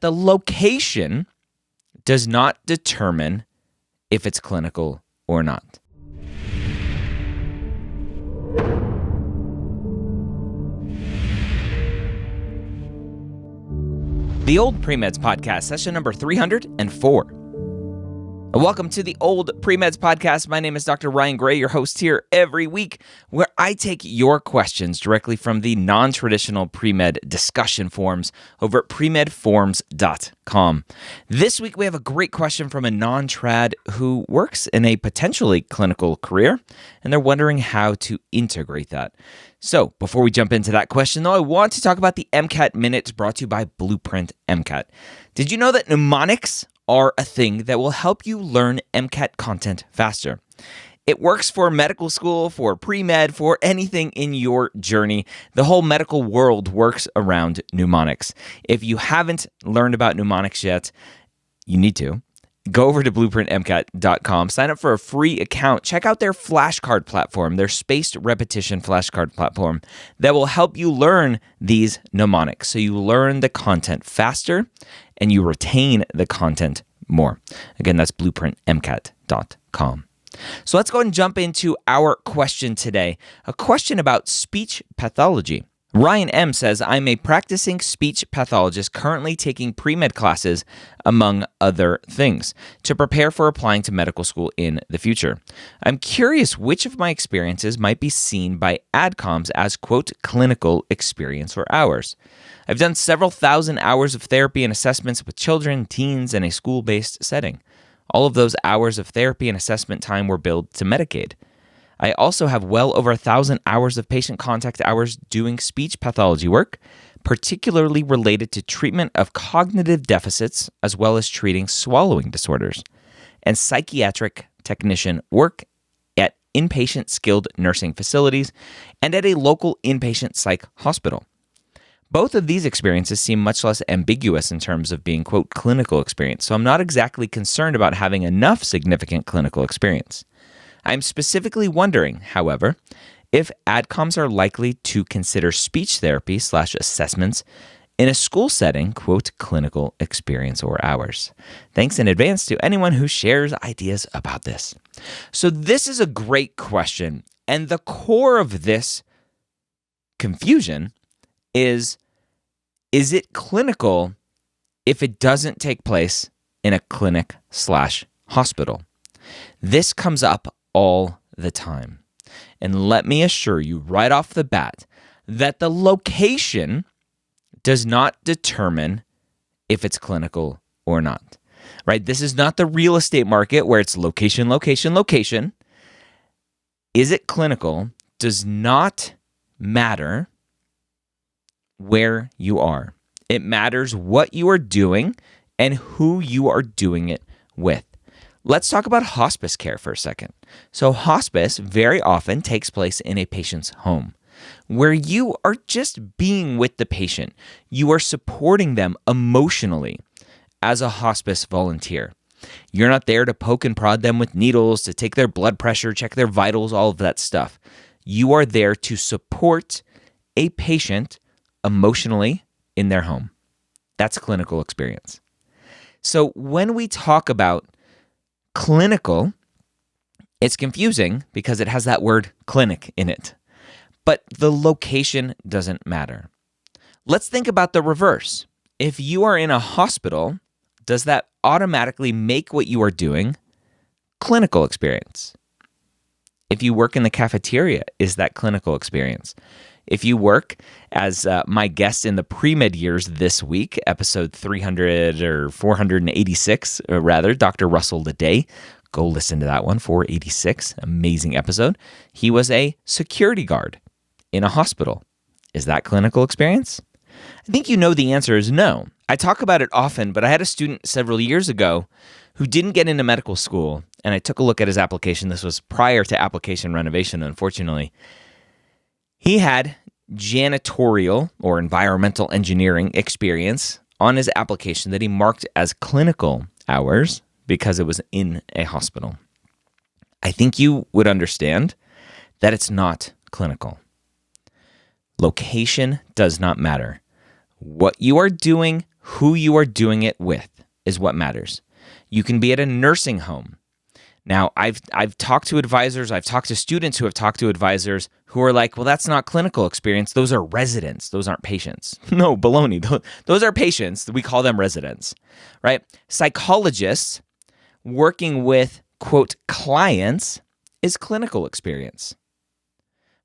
the location does not determine if it's clinical or not. The Old Premeds Podcast, session number 304. Welcome to the Old Premeds Podcast. My name is Dr. Ryan Gray, your host here every week, where I take your questions directly from the non-traditional pre-med discussion forums over at premedforums.com. This week, we have a great question from a non-trad who works in a potentially clinical career, and they're wondering how to integrate that. So, before we jump into that question, though, I want to talk about the MCAT Minute brought to you by Blueprint MCAT. Did you know that mnemonics are a thing that will help you learn MCAT content faster? It works for medical school, for pre-med, for anything in your journey. The whole medical world works around mnemonics. If you haven't learned about mnemonics yet, you need to. Go over to blueprintmcat.com, sign up for a free account, check out their flashcard platform, their spaced repetition flashcard platform that will help you learn these mnemonics. So you learn the content faster and you retain the content more. Again, that's blueprintmcat.com. So let's go ahead and jump into our question today, a question about speech pathology. Ryan M. says, I'm a practicing speech pathologist currently taking pre-med classes, among other things, to prepare for applying to medical school in the future. I'm curious which of my experiences might be seen by AdComs as, quote, clinical experience or hours. I've done several thousand hours of therapy and assessments with children, teens, in a school-based setting. All of those hours of therapy and assessment time were billed to Medicaid. I also have well over 1,000 hours of patient contact hours doing speech pathology work, particularly related to treatment of cognitive deficits as well as treating swallowing disorders, and psychiatric technician work at inpatient skilled nursing facilities and at a local inpatient psych hospital. Both of these experiences seem much less ambiguous in terms of being, quote, clinical experience, so I'm not exactly concerned about having enough significant clinical experience. I'm specifically wondering, however, if AdComs are likely to consider speech therapy / assessments in a school setting, quote, clinical experience or hours. Thanks in advance to anyone who shares ideas about this. So this is a great question, and the core of this confusion is it clinical if it doesn't take place in a clinic / hospital? This comes up all the time. And let me assure you right off the bat that the location does not determine if it's clinical or not, right? This is not the real estate market where it's location, location, location. Is it clinical does not matter where you are. It matters what you are doing and who you are doing it with. Let's talk about hospice care for a second. So hospice very often takes place in a patient's home, where you are just being with the patient. You are supporting them emotionally as a hospice volunteer. You're not there to poke and prod them with needles, to take their blood pressure, check their vitals, all of that stuff. You are there to support a patient emotionally in their home. That's clinical experience. So when we talk about clinical, it's confusing because it has that word clinic in it, but the location doesn't matter. Let's think about the reverse. If you are in a hospital, does that automatically make what you are doing clinical experience? If you work in the cafeteria, is that clinical experience? If you work as my guest in the pre-med years this week, episode 300 or 486, rather, Dr. Russell Leday, go listen to that one, 486, amazing episode. He was a security guard in a hospital. Is that clinical experience? I think you know the answer is no. I talk about it often, but I had a student several years ago who didn't get into medical school, and I took a look at his application. This was prior to application renovation, unfortunately. He had janitorial or environmental engineering experience on his application that he marked as clinical hours because it was in a hospital. I think you would understand that it's not clinical. Location does not matter. What you are doing, Who you are doing it with is what matters. You can be at a nursing home. Now, I've talked to advisors, I've talked to students who have talked to advisors who are like, well, that's not clinical experience. Those are residents. Those aren't patients. No, baloney. Those are patients. We call them residents, right? Psychologists working with, quote, clients is clinical experience,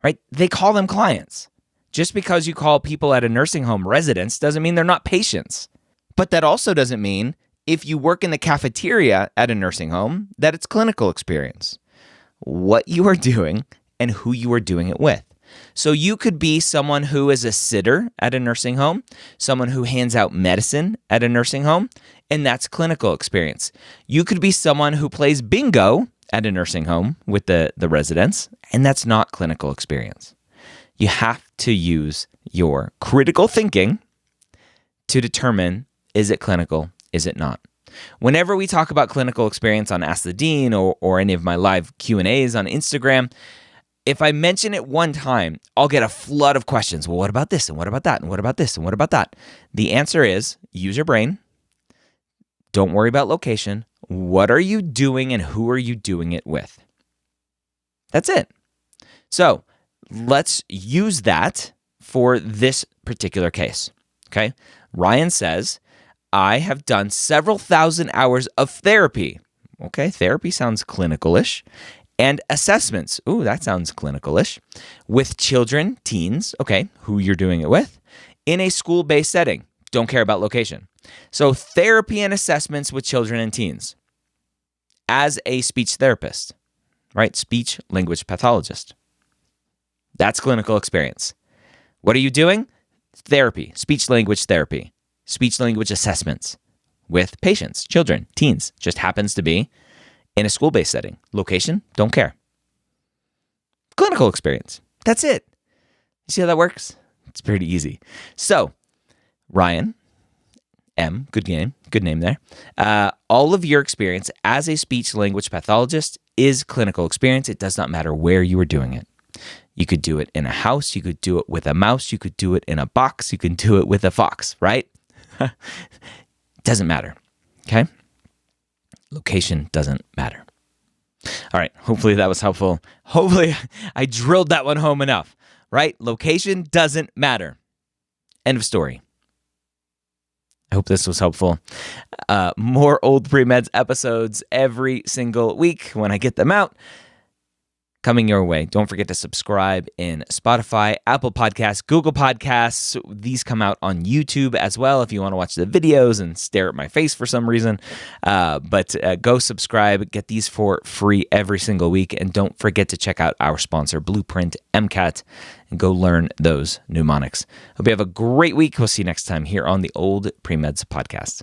right? They call them clients. Just because you call people at a nursing home residents doesn't mean they're not patients. But that also doesn't mean if you work in the cafeteria at a nursing home that it's clinical experience. What you are doing and who you are doing it with. So you could be someone who is a sitter at a nursing home, someone who hands out medicine at a nursing home, and that's clinical experience. You could be someone who plays bingo at a nursing home with the residents, and that's not clinical experience. You have to use your critical thinking to determine, is it clinical, is it not? Whenever we talk about clinical experience on Ask the Dean or any of my live Q&As on Instagram, if I mention it one time, I'll get a flood of questions. Well, what about this? And what about that? And what about this? And what about that? The answer is use your brain. Don't worry about location. What are you doing and who are you doing it with? That's it. So let's use that for this particular case. Okay. Ryan says, I have done several thousand hours of therapy. Okay, therapy sounds clinical-ish. And assessments. Ooh, that sounds clinical-ish. With children, teens, okay, who you're doing it with, in a school-based setting. Don't care about location. So therapy and assessments with children and teens as a speech therapist, right? Speech language pathologist. That's clinical experience. What are you doing? Therapy, speech language therapy. Speech language assessments with patients, children, teens, just happens to be in a school-based setting. Location, don't care. Clinical experience, that's it. You see how that works? It's pretty easy. So, Ryan, M, good name there. All of your experience as a speech language pathologist is clinical experience. It does not matter where you are doing it. You could do it in a house. You could do it with a mouse. You could do it in a box. You can do it with a fox, right? Doesn't matter, okay? Location doesn't matter. All right, hopefully that was helpful. Hopefully I drilled that one home enough, right? Location doesn't matter. End of story. I hope this was helpful. More Old Premeds episodes every single week when I get them out. Coming your way. Don't forget to subscribe in Spotify, Apple Podcasts, Google Podcasts. These come out on YouTube as well if you want to watch the videos and stare at my face for some reason. But go subscribe. Get these for free every single week. And don't forget to check out our sponsor, Blueprint MCAT, and go learn those mnemonics. Hope you have a great week. We'll see you next time here on the Old Premeds Podcast.